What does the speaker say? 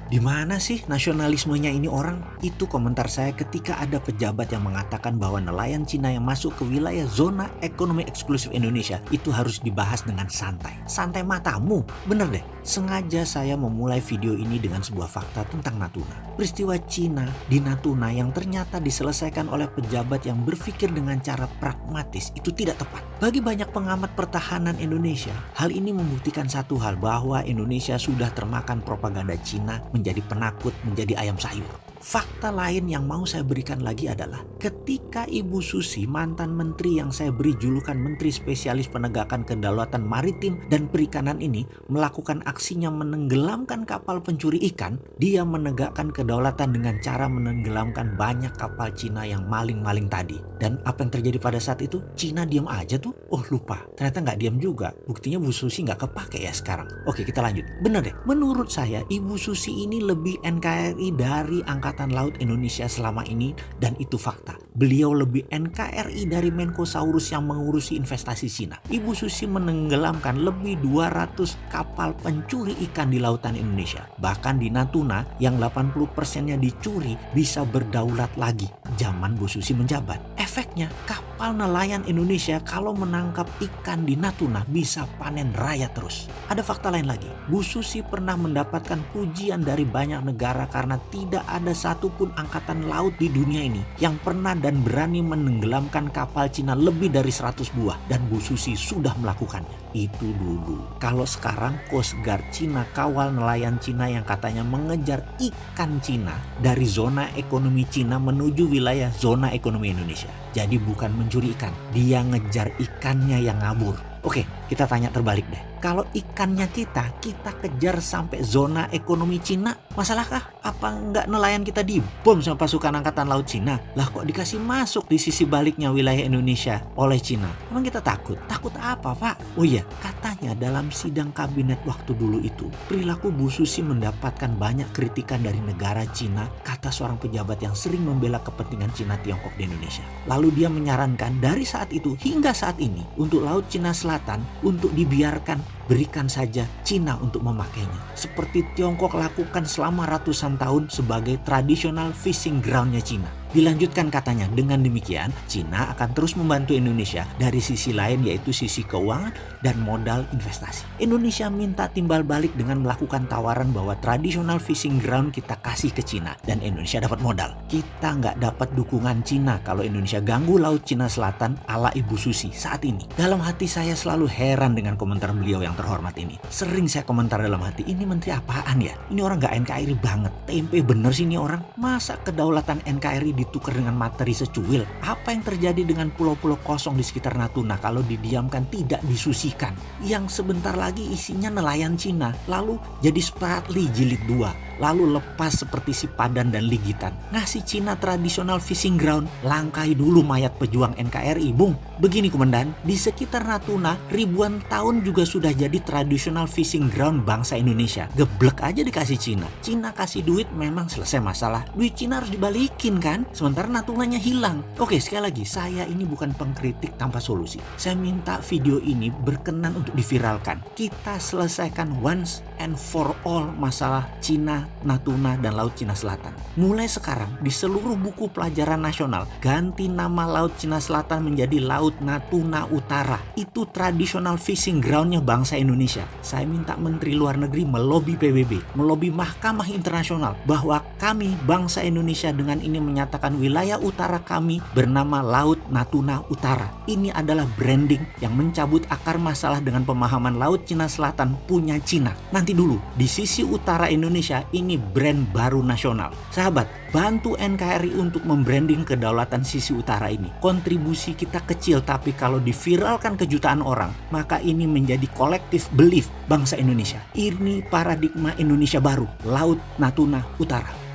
Di mana sih nasionalismenya ini orang? Itu komentar saya ketika ada pejabat yang mengatakan bahwa nelayan Cina yang masuk ke wilayah zona ekonomi eksklusif Indonesia itu harus dibahas dengan santai. Santai matamu, bener deh. Sengaja saya memulai video ini dengan sebuah fakta tentang Natuna. Peristiwa Cina di Natuna yang ternyata diselesaikan oleh pejabat yang berpikir dengan cara pragmatis itu tidak tepat. Bagi banyak pengamat pertahanan Indonesia, hal ini membuktikan satu hal, bahwa Indonesia sudah termakan propaganda Cina, menjadi penakut, menjadi ayam sayur. Fakta lain yang mau saya berikan lagi adalah ketika Ibu Susi, mantan menteri yang saya beri julukan Menteri Spesialis Penegakan Kedaulatan Maritim dan Perikanan ini melakukan aksinya menenggelamkan kapal pencuri ikan, dia menegakkan kedaulatan dengan cara menenggelamkan banyak kapal Cina yang maling-maling tadi. Dan apa yang terjadi pada saat itu? Cina diam aja tuh. Oh lupa, ternyata nggak diam juga. Buktinya Bu Susi nggak kepake ya sekarang. Oke, kita lanjut. Bener deh, menurut saya Ibu Susi ini lebih NKRI dari Angkatan Laut Indonesia selama ini, dan itu fakta. Beliau lebih NKRI dari Menkosaurus yang mengurusi investasi Cina. Ibu Susi menenggelamkan lebih 200 kapal pencuri ikan di lautan Indonesia. Bahkan di Natuna yang 80%-nya dicuri bisa berdaulat lagi zaman Bu Susi menjabat. Efeknya kapal nelayan Indonesia kalau menangkap ikan di Natuna bisa panen raya terus. Ada fakta lain lagi. Bu Susi pernah mendapatkan pujian dari banyak negara karena tidak ada satupun angkatan laut di dunia ini yang pernah dan berani menenggelamkan kapal Cina lebih dari 100 buah, dan Bu Susi sudah melakukannya. Itu dulu. Kalau sekarang Coast Guard Cina kawal nelayan Cina yang katanya mengejar ikan Cina dari zona ekonomi Cina menuju wilayah zona ekonomi Indonesia. Jadi bukan mencuri ikan, dia ngejar ikannya yang ngabur. Oke, kita tanya terbalik deh. Kalau ikannya kita kejar sampai zona ekonomi Cina, masalahkah? Apa nggak nelayan kita dibom sama pasukan angkatan laut Cina? Lah kok dikasih masuk di sisi baliknya wilayah Indonesia oleh Cina? Emang kita takut? Takut apa, Pak? Oh iya, katanya dalam sidang kabinet waktu dulu itu, perilaku Bu Susi mendapatkan banyak kritikan dari negara Cina, kata seorang pejabat yang sering membela kepentingan Cina Tiongkok di Indonesia. Lalu dia menyarankan dari saat itu hingga saat ini untuk Laut Cina Selatan untuk dibiarkan, berikan saja Cina untuk memakainya. Seperti Tiongkok lakukan selama ratusan tahun sebagai traditional fishing groundnya Cina. Dilanjutkan katanya, dengan demikian Cina akan terus membantu Indonesia dari sisi lain, yaitu sisi keuangan dan modal investasi. Indonesia minta timbal balik dengan melakukan tawaran bahwa traditional fishing ground kita kasih ke Cina dan Indonesia dapat modal. Kita nggak dapat dukungan Cina kalau Indonesia ganggu Laut Cina Selatan ala Ibu Susi saat ini. Dalam hati saya selalu heran dengan komentar beliau yang terhormat ini. Sering saya komentar dalam hati, ini menteri apaan ya? Ini orang nggak NKRI banget. Tempe bener sih ini orang. Masa kedaulatan NKRI ditukar dengan materi secuil? Apa yang terjadi dengan pulau-pulau kosong di sekitar Natuna kalau didiamkan tidak disusikan? Yang sebentar lagi isinya nelayan Cina, lalu jadi Spratly jilid 2, lalu lepas seperti si Padan dan Ligitan. Ngasih Cina traditional fishing ground, langkai dulu mayat pejuang NKRI, Bung. Begini Komandan, di sekitar Natuna ribuan tahun juga sudah jadi traditional fishing ground bangsa Indonesia. Geblek aja dikasih Cina. Cina kasih duit memang selesai masalah. Duit Cina harus dibalikin kan? Sementara Natunanya hilang. Oke, sekali lagi, saya ini bukan pengkritik tanpa solusi. Saya minta video ini berkenan untuk diviralkan. Kita selesaikan once and for all masalah Cina, Natuna, dan Laut Cina Selatan. Mulai sekarang di seluruh buku pelajaran nasional, ganti nama Laut Cina Selatan menjadi Laut Natuna Utara. Itu traditional fishing groundnya bangsa Indonesia. Saya minta Menteri Luar Negeri melobi PBB, melobi Mahkamah Internasional bahwa kami bangsa Indonesia dengan ini menyatakan wilayah utara kami bernama Laut Natuna Utara. Ini adalah branding yang mencabut akar masalah dengan pemahaman Laut Cina Selatan punya Cina. Nanti dulu, di sisi utara Indonesia ini brand baru nasional. Sahabat, bantu NKRI untuk membranding kedaulatan sisi utara ini. Kontribusi kita kecil, tapi kalau diviralkan ke jutaan orang, maka ini menjadi kolektif belief bangsa Indonesia. Ini paradigma Indonesia baru, Laut Natuna Utara.